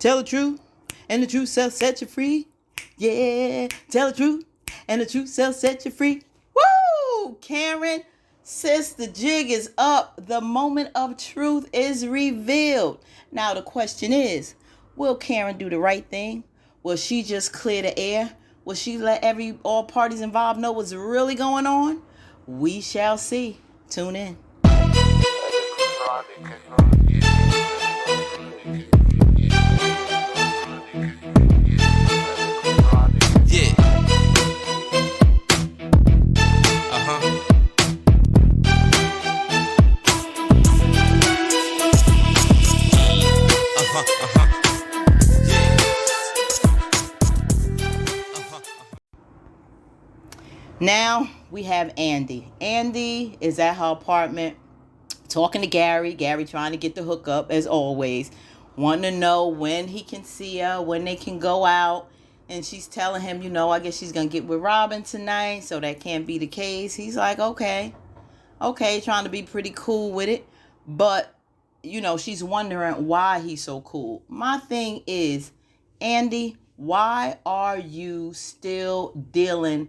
Tell the truth, and the truth shall set you free. Yeah, tell the truth, and the truth shall set you free. Woo! Karen, sis, the jig is up. The moment of truth is revealed. Now the question is, will Karen do the right thing? Will she just clear the air? Will she let all parties involved know what's really going on? We shall see. Tune in. Yeah. Now we have Andi. Andi is at her apartment talking to Gary. Gary trying to get the hookup as always. Wanting to know when he can see her, when they can go out. And she's telling him, I guess she's going to get with Robin tonight. So that can't be the case. He's like, okay, trying to be pretty cool with it. But, she's wondering why he's so cool. My thing is, Andi, why are you still dealing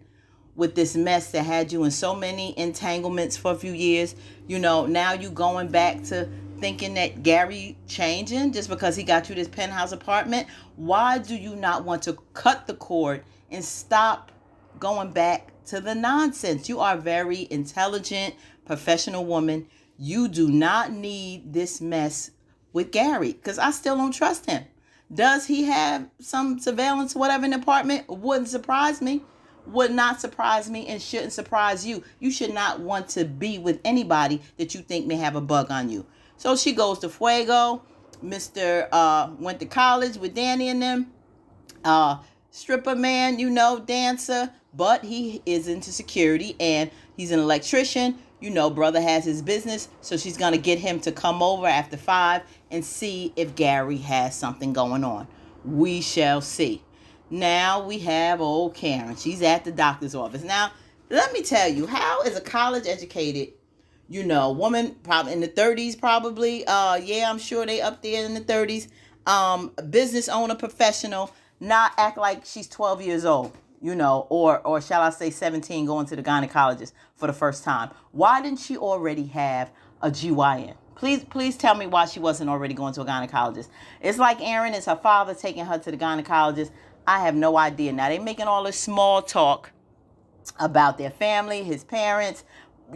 with this mess that had you in so many entanglements for a few years? Now you going back to thinking that Gary changing just because he got you this penthouse apartment. Why do you not want to cut the cord and stop going back to the nonsense? You are a very intelligent, professional woman. You do not need this mess with Gary, because I still don't trust him. Does he have some surveillance, whatever, in the apartment? Wouldn't surprise me. Would not surprise me and shouldn't surprise you. You should not want to be with anybody that you think may have a bug on you. So she goes to Fuego. Mr. Went to college with Dani and them. Stripper man, dancer. But he is into security and he's an electrician. Brother has his business. So she's going to get him to come over after 5 and see if Gary has something going on. We shall see. Now we have old Karen. She's at the doctor's office. Now, let me tell you, how is a college educated, woman, probably in the 30s, probably. I'm sure they up there in the 30s. Business owner, professional, not act like she's 12 years old, or shall I say 17, going to the gynecologist for the first time. Why didn't she already have a GYN? Please tell me why she wasn't already going to a gynecologist. It's like Aaron is her father taking her to the gynecologist. I have no idea. Now, they making all this small talk about their family, his parents.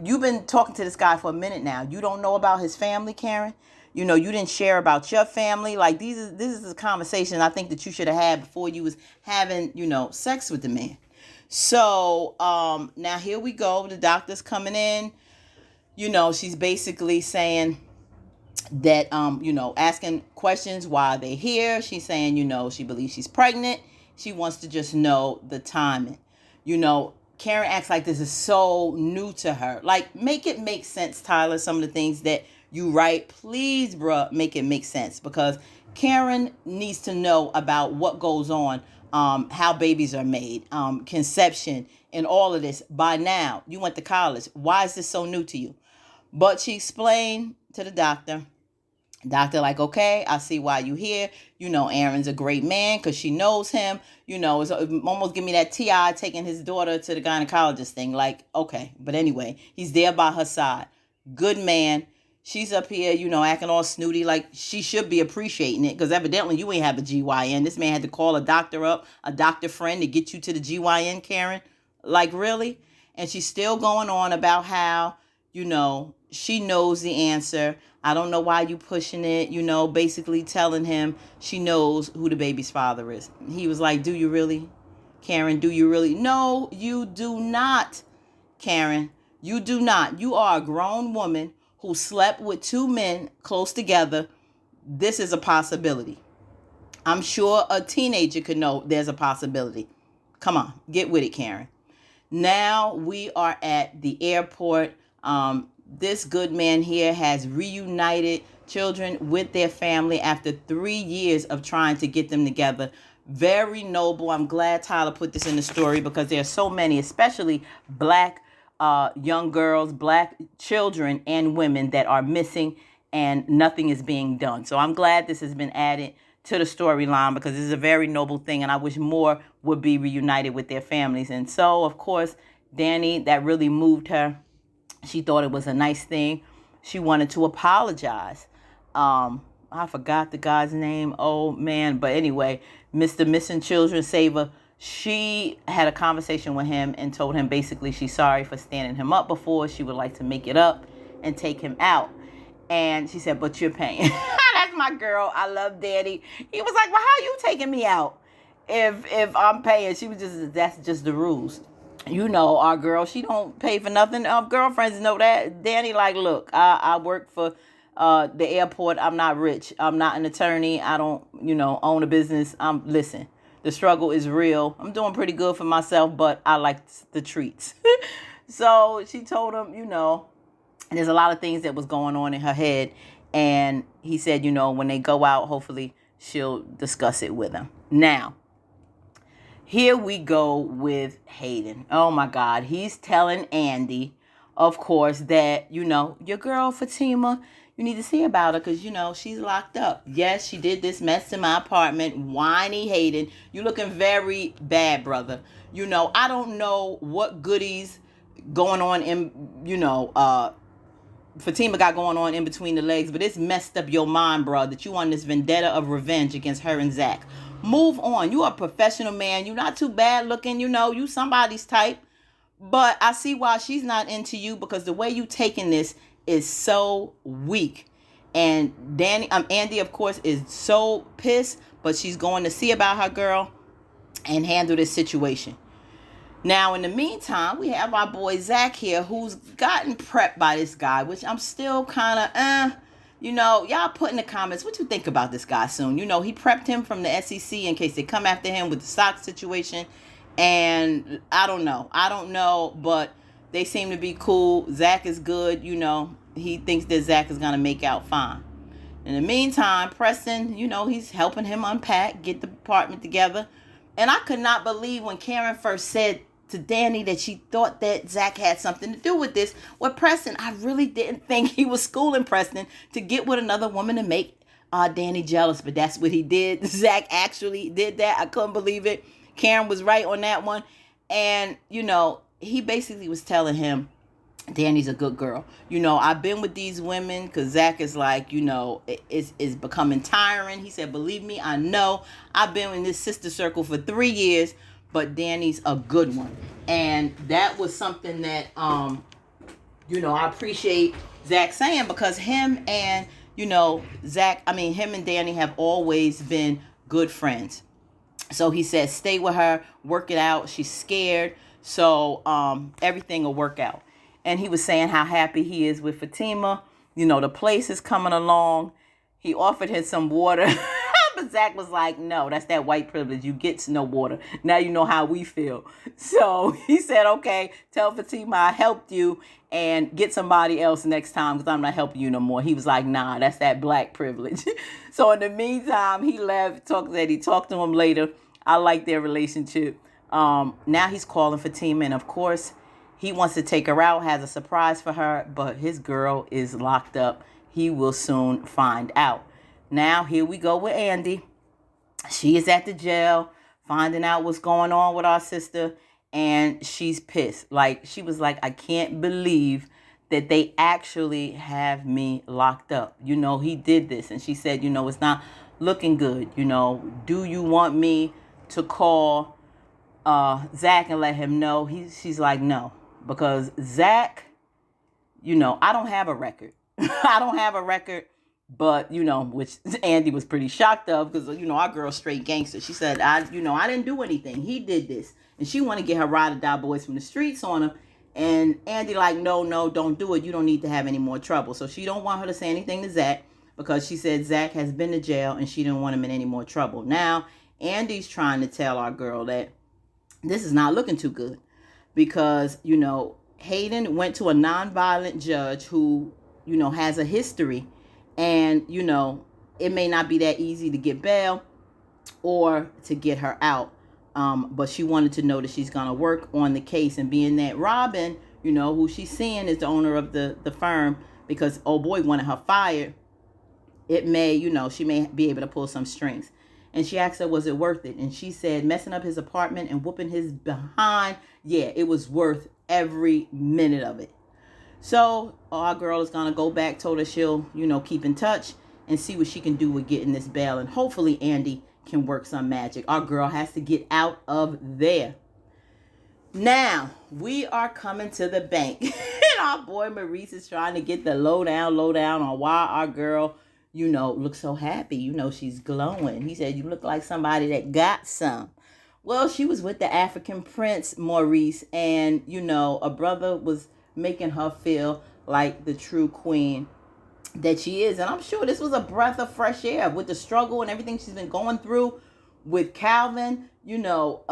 You've been talking to this guy for a minute now. You don't know about his family, Karen? You didn't share about your family. Like, this is a conversation I think that you should have had before you was having, sex with the man. So, now here we go. The doctor's coming in. She's basically saying that, asking questions why they're here. She's saying, she believes she's pregnant. She wants to just know the timing. Karen acts like this is so new to her. Like, make it make sense, Tyler, some of the things that you write. Please, bruh, make it make sense. Because Karen needs to know about what goes on, how babies are made, conception, and all of this. By now, you went to college. Why is this so new to you? But she explained to the doctor. Doctor, like, okay, I see why you here. Aaron's a great man because she knows him. It's almost give me that T.I. taking his daughter to the gynecologist thing. Like, okay. But anyway, he's there by her side. Good man. She's up here, acting all snooty like she should be appreciating it because evidently you ain't have a GYN. This man had to call a doctor up, a doctor friend to get you to the GYN, Karen. Like, really? And she's still going on about how, she knows the answer. I don't know why you pushing it, basically telling him she knows who the baby's father is. He was like, do you really? Karen, do you really? No, you do not, Karen. You do not. You are a grown woman who slept with 2 men close together. This is a possibility. I'm sure a teenager could know there's a possibility. Come on, get with it, Karen. Now we are at the airport. This good man here has reunited children with their family after 3 years of trying to get them together. Very noble. I'm glad Tyler put this in the story because there are so many, especially black young girls, black children and women that are missing and nothing is being done. So I'm glad this has been added to the storyline because it's a very noble thing, and I wish more would be reunited with their families. And so, of course, Dani, that really moved her. She thought it was a nice thing. She wanted to apologize. I forgot the guy's name. Oh, man. But anyway, Mr. Missing Children Saver, she had a conversation with him and told him basically she's sorry for standing him up before. She would like to make it up and take him out. And she said, but you're paying. That's my girl. I love Dani. He was like, well, how you taking me out if I'm paying? She was just, that's just the rules. You know, our girl, she don't pay for nothing. Our girlfriends know that. Dani like, look, I work for the airport. I'm not rich. I'm not an attorney. I don't, own a business. Listen, the struggle is real. I'm doing pretty good for myself, but I like the treats. So she told him, there's a lot of things that was going on in her head. And he said, when they go out, hopefully she'll discuss it with him. Now, here we go with Hayden. Oh, my God. He's telling Andi, of course, that, your girl, Fatima, you need to see about her because, she's locked up. Yes, she did this mess in my apartment. Whiny Hayden. You looking very bad, brother. I don't know what goodies going on in, Fatima got going on in between the legs, but it's messed up your mind, bro, that you on this vendetta of revenge against her and Zach. Move on. You are a professional man. You're not too bad looking. You somebody's type. But I see why she's not into you because the way you taking this is so weak. And Andi, of course, is so pissed, but she's going to see about her girl and handle this situation. Now, in the meantime, we have our boy Zach here who's gotten prepped by this guy, which I'm still kind of, y'all put in the comments what you think about this guy soon. He prepped him from the SEC in case they come after him with the stock situation. And I don't know, but they seem to be cool. Zach is good. He thinks that Zach is going to make out fine. In the meantime, Preston, he's helping him unpack, get the apartment together. And I could not believe when Karen first said to Dani that she thought that Zach had something to do with this. With Preston, I really didn't think he was schooling Preston to get with another woman to make Dani jealous. But that's what he did. Zach actually did that. I couldn't believe it. Karen was right on that one. And, he basically was telling him, Dani's a good girl. I've been with these women because Zach is like, it's becoming tiring. He said, believe me, I know. I've been in this sister circle for 3 years, but Dani's a good one. And that was something that, I appreciate Zach saying because him and, him and Dani have always been good friends. So he said, stay with her, work it out. She's scared. So everything will work out. And he was saying how happy he is with Fatima. The place is coming along. He offered her some water. But Zach was like, no, that's that white privilege. You get no water. Now you know how we feel. So he said, okay, tell Fatima I helped you and get somebody else next time because I'm not helping you no more. He was like, nah, that's that black privilege. So in the meantime, he left, he talked to him later. I like their relationship. Now he's calling Fatima, and of course, he wants to take her out, has a surprise for her, but his girl is locked up. He will soon find out. Now, here we go with Andi. She is at the jail, finding out what's going on with our sister, and she's pissed. She was like, I can't believe that they actually have me locked up. He did this. And she said, it's not looking good. Do you want me to call Zach and let him know? She's like, no. Because Zach, I don't have a record. I don't have a record, but, which Andi was pretty shocked of because, our girl's straight gangster. She said, I didn't do anything. He did this. And she want to get her ride or die boys from the streets on him. And Andi like, no, don't do it. You don't need to have any more trouble. So she don't want her to say anything to Zach because she said Zach has been to jail and she didn't want him in any more trouble. Now, Andi's trying to tell our girl that this is not looking too good. Because, Hayden went to a nonviolent judge who, has a history. And, it may not be that easy to get bail or to get her out. But she wanted to know that she's going to work on the case. And being that Robin, who she's seeing is the owner of the firm because old boy wanted her fired. it may, you know, she may be able to pull some strings. And she asked her, was it worth it? And she said, messing up his apartment and whooping his behind, yeah, it was worth every minute of it. So our girl is going to go back, told her she'll, you know, keep in touch and see what she can do with getting this bail. And hopefully Andi can work some magic. Our girl has to get out of there. Now, we are coming to the bank. And our boy Maurice is trying to get the lowdown on why our girl, you know, looks so happy. You know, she's glowing. He said, you look like somebody that got some. Well, she was with the African prince, Maurice. And, you know, a brother was making her feel like the true queen that she is. And I'm sure this was a breath of fresh air with the struggle and everything she's been going through with Calvin, you know,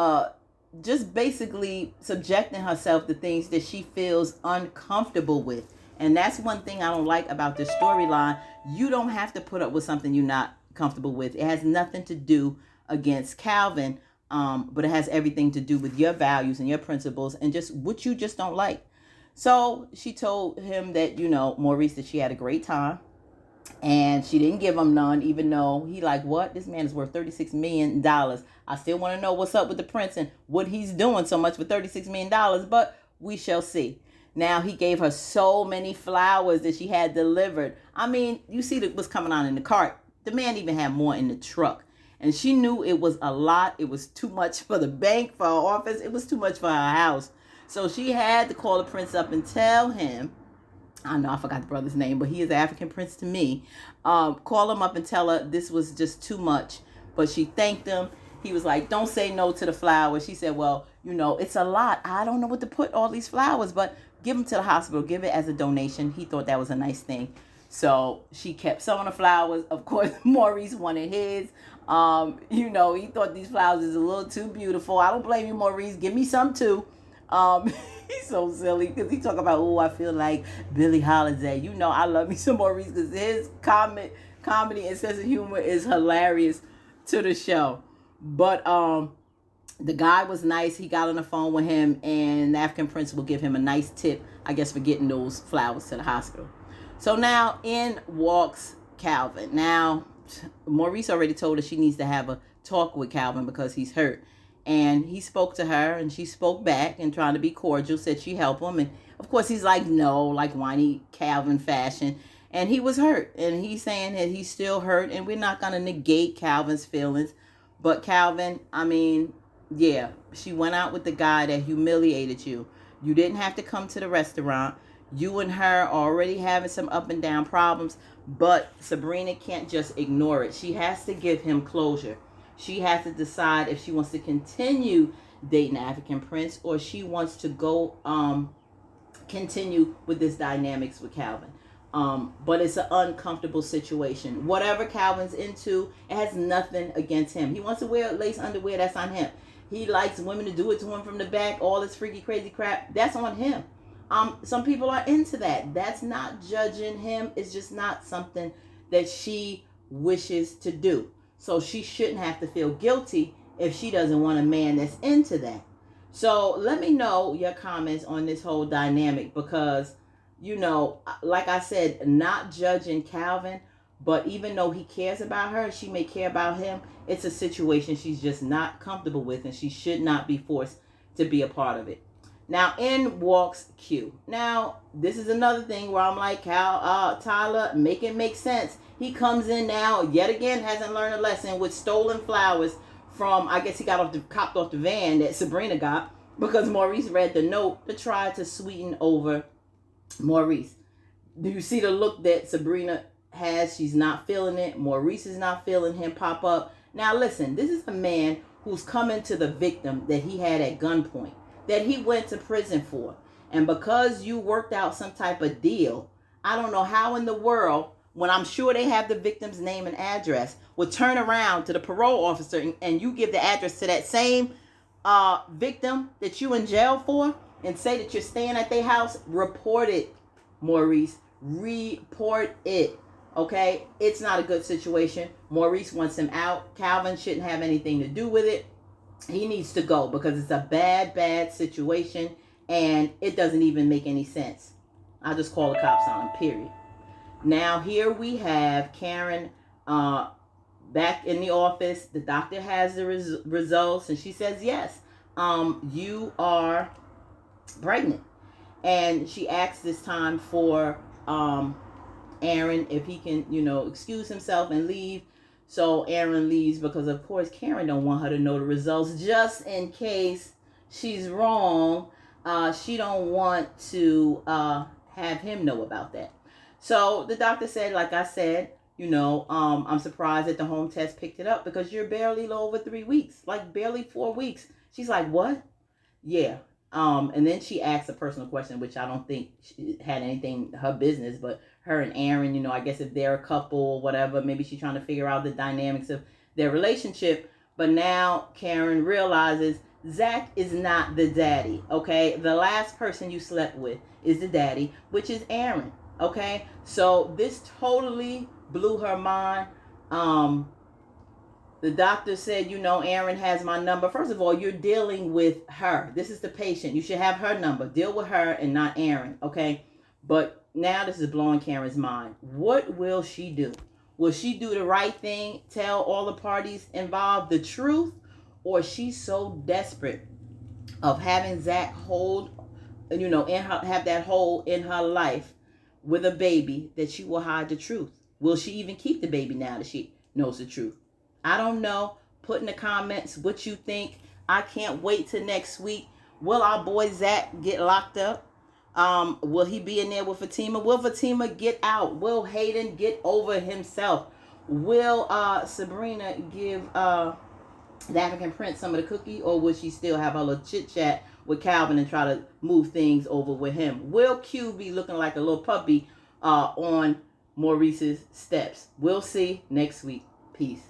just basically subjecting herself to things that she feels uncomfortable with. And that's one thing I don't like about this storyline. You don't have to put up with something you're not comfortable with. It has nothing to do against Calvin, but it has everything to do with your values and your principles and just what you just don't like. So she told him that, you know, Maurice, that she had a great time. And she didn't give him none, even though he like, what? This man is worth $36 million. I still want to know what's up with the prince and what he's doing so much for $36 million, but we shall see. Now, he gave her so many flowers that she had delivered. I mean, you see what's coming on in the cart. The man even had more in the truck. And she knew it was a lot. It was too much for the bank, for her office. It was too much for her house. So she had to call the prince up and tell him, I know I forgot the brother's name, but he is an African prince to me. Call him up and tell her this was just too much. But she thanked him. He was like, don't say no to the flowers. She said, well, you know, it's a lot. I don't know what to put all these flowers, but give them to the hospital. Give it as a donation. He thought that was a nice thing. So she kept some of the flowers. Of course, Maurice wanted his. You know, he thought these flowers is a little too beautiful. I don't blame you, Maurice. Give me some too. He's so silly because he talk about, oh, I feel like Billie Holiday. You know, I love me some Maurice because his comedy and sense of humor is hilarious to the show. But the guy was nice. He got on the phone with him, and the African prince will give him a nice tip, I guess, for getting those flowers to the hospital. So now in walks Calvin. Now, Maurice already told her she needs to have a talk with Calvin because he's hurt. And he spoke to her, and she spoke back and trying to be cordial, said she help him. And, of course, he's like, no, like whiny Calvin fashion. And he was hurt. And he's saying that he's still hurt, and we're not going to negate Calvin's feelings. But Calvin, I mean, yeah, she went out with the guy that humiliated you. You didn't have to come to the restaurant. You and her are already having some up and down problems. But Sabrina can't just ignore it. She has to give him closure. She has to decide if she wants to continue dating the African prince or she wants to go continue with this dynamics with Calvin. But it's an uncomfortable situation. Whatever Calvin's into, it has nothing against him. He wants to wear lace underwear, that's on him. He likes women to do it to him from the back, all this freaky, crazy crap, that's on him. Some people are into that. That's not judging him. It's just not something that she wishes to do. So she shouldn't have to feel guilty if she doesn't want a man that's into that. So let me know your comments on this whole dynamic because, you know, like I said, not judging Calvin, but even though he cares about her, she may care about him. It's a situation she's just not comfortable with and she should not be forced to be a part of it. Now, in walks Q. Now, this is another thing where I'm like, Tyler, make it make sense. He comes in now, yet again, hasn't learned a lesson with stolen flowers from, I guess he copped off the van that Sabrina got because Maurice read the note to try to sweeten over Maurice. Do you see the look that Sabrina has? She's not feeling it. Maurice is not feeling him pop up. Now, listen, this is a man who's coming to the victim that he had at gunpoint, that he went to prison for. And because you worked out some type of deal, I don't know how in the world, when I'm sure they have the victim's name and address, would turn around to the parole officer and you give the address to that same victim that you in jail for and say that you're staying at their house. Report it, Maurice. Report it. Okay? It's not a good situation. Maurice wants him out. Calvin shouldn't have anything to do with it. He needs to go because it's a bad, bad situation and it doesn't even make any sense. I'll just call the cops on him, period. Now here we have Karen back in the office. The doctor has the results, and she says, yes, you are pregnant. And she asks this time for Aaron if he can, excuse himself and leave. So Aaron leaves because, of course, Karen don't want her to know the results just in case she's wrong. She don't want to have him know about that. So the doctor said, like I said, I'm surprised that the home test picked it up because you're barely over 3 weeks, like barely 4 weeks. She's like, what? Yeah. And then she asked a personal question, which I don't think she had anything, her business, but her and Aaron, I guess if they're a couple or whatever, maybe she's trying to figure out the dynamics of their relationship. But now Karen realizes Zach is not the daddy, okay? The last person you slept with is the daddy, which is Aaron, okay? So this totally blew her mind. The doctor said, Aaron has my number. First of all, you're dealing with her. This is the patient. You should have her number. Deal with her and not Aaron, okay? But now this is blowing Karen's mind. What will she do? Will she do the right thing, tell all the parties involved the truth? Or she's so desperate of having Zach have that hole in her life with a baby that she will hide the truth? Will she even keep the baby now that she knows the truth? I don't know. Put in the comments what you think. I can't wait till next week. Will our boy Zach get locked up? Will he be in there with Fatima? Will Fatima get out? Will Hayden get over himself? Will Sabrina give the African Prince some of the cookie? Or will she still have her little chit chat with Calvin and try to move things over with him? Will Q be looking like a little puppy on Maurice's steps? We'll see next week. Peace.